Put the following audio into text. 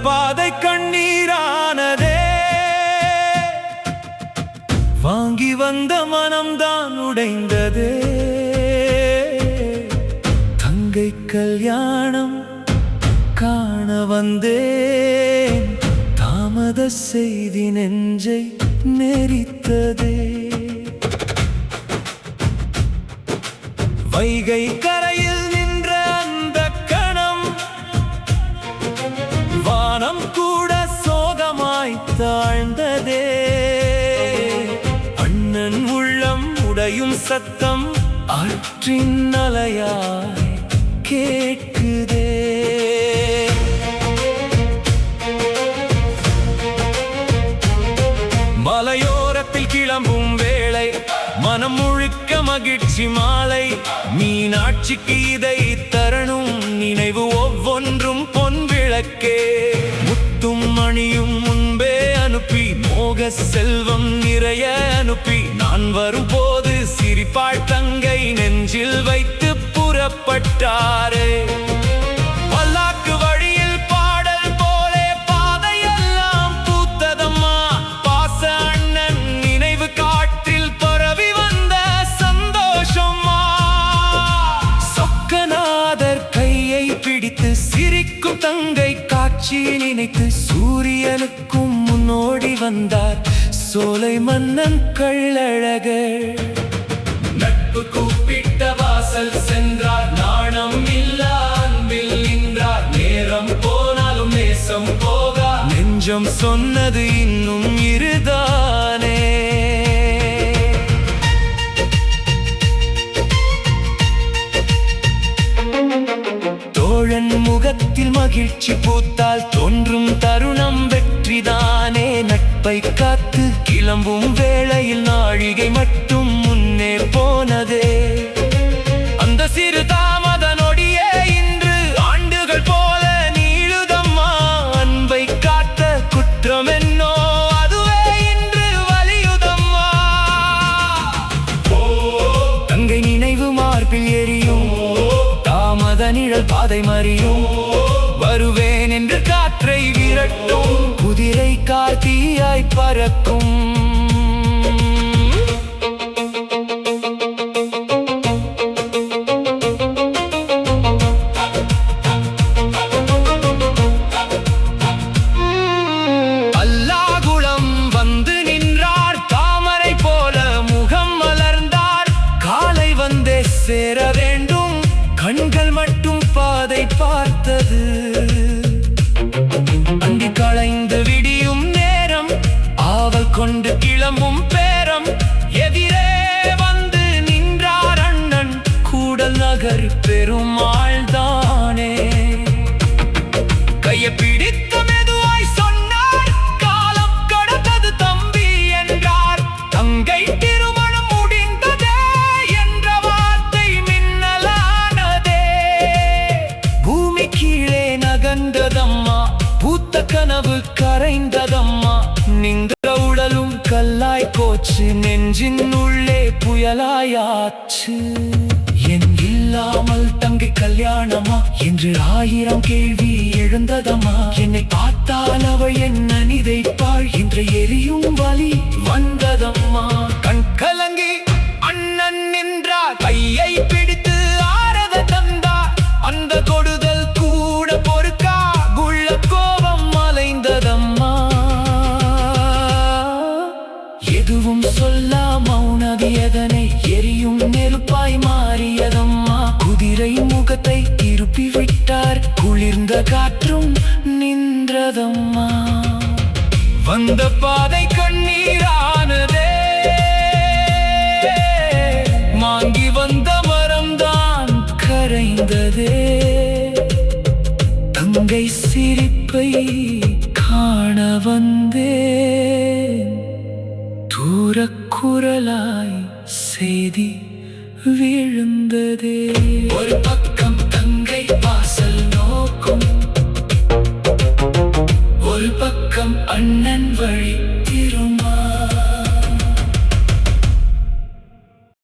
பாதை கண்ணீரானதே. வாங்கி வந்த மனம்தான் உடைந்ததே. தங்கை கல்யாணம் காண வந்தேன். தாமத செய்தி நெஞ்சை நெரித்ததே. வைகை கரையில் நின்ற அந்த கணம் வானம் கூட சோகமாய் தாழ்ந்ததே. அண்ணன் உள்ளம் உடையும் சத்தம் ஆற்றின் அலையாய் கேட்குதே. மலையோரத்தில் கிளம்பும் வேளை மனம் முழுக்க மகிழ்ச்சி மாலை. மீனாட்சிக்கு இதை தரணும் நினைவு ஒவ்வொன்றும் பொன் விளக்கே. முத்தும் மணியும் முன்பே அனுப்பி மோக செல்வம் நிறைய அனுப்பி நான் வரும் போது சிரிப்பாள் தங்கை நெஞ்சில் வைத்து புறப்பட்டாரே. பல்லாக்கு வழியில் பாடல் போலே பாதையெல்லாம் பூத்ததம்மா. பாச அண்ணன் நினைவு காற்றில் பரவி வந்த சந்தோஷம்மா. சொக்கநாதர் கையை பிடித்து சிரிக்கும் தங்கை காட்சி நினைத்து சூரியனுக்கும் முன்னோடி வந்தார் சோலை மன்னன் கள்ளழகர். நட்பு கூப்பிட்ட வாசல் சென்றார். நாணம் இல்ல அன்பில் நின்றார். நேரம் போனாலும் நேசம் போகா. நெஞ்சம் சொன்னது இன்னும் இருதானே. தோழன் முகத்தில் மகிழ்ச்சி பூத்தால் தோன்றும் தருணம் வெற்றிதானே. நட்பை காத்து கிளம்பும் வேளையில் நாழிகை மட்டும் முன்னே போனதே. அந்த சிறு தாமத நொடியே இன்று ஆண்டுகள் போல நீளுதம்மா. அன்பை காத்த குற்றம் என்னோ அதுவே இன்று வலியுதம்மா. தங்கை நினைவு மார்பில் எரியும். தாமத நிழல் பாதை மறியும். வருவேன் என்று காற்றை விரட்டும். குதிரை கார்த்தியாய் பறக்கும். அல்லாகுளம் வந்து நின்றார். தாமரை போல முகம் மலர்ந்தார். காலை வந்தே சேர வேண்டும். கண்கள் மட்டும் பாதை பார்த்தது. அண்டி களைந்து விடியும் நேரம் ஆவல் கொண்டு கிளம்பும் பேரம். எதிரே வந்து நின்றார் அண்ணன் கூடல் நகர் பெருமாள் தானே. கையை பிடித்து மெதுவாய் சொன்னார். காலம் கடந்தது தம்பி என்றார். தங்கை திருமணம் முடிந்ததே என்ற வார்த்தை மின்னலானதே. பூமி கீழே நகர்ந்ததம்மா. பூத்த கனவு கரைந்ததம்மா. நின்ற உடலும் கல்லாய் கோச்சு. நெஞ்சின் உள்ளே புயலாயாச்சு. என் இல்லாமல் தங்கை கல்யாணமா என்று 1000 கேள்வி எழுந்ததம்மா. என்னை பார்த்தால் அவள் என்ன நினைப்பாள் என்ற எரியும் வலி வந்ததம்மா. கண் கலங்கி அண்ணன் நின்றார். கையை பிடித்து ஆரத தந்தார். அந்த கொடுதல் கூட பொறுக்கா குள்ள கோபம் மலைந்ததம்மா. எதுவும் சொல்லா மௌனதி எதனை எரியும் நெருப்பாய் மாறியதம்மா. குதிரை முகத்தை திருப்பி விட்டார். குளிர்ந்த காற்றும் நின்றதம்மா. வந்த பாதை கண்ணீரானதே. வாங்கி வந்த மரம்தான் கரைந்ததே. தங்கை சிரிப்பை காண வந்தேன். தூரக்குரலாய் செய்தி விழுந்ததே. ஒரு பக்கம் தங்கை வாசல் நோக்கும். ஒரு பக்கம் அண்ணன்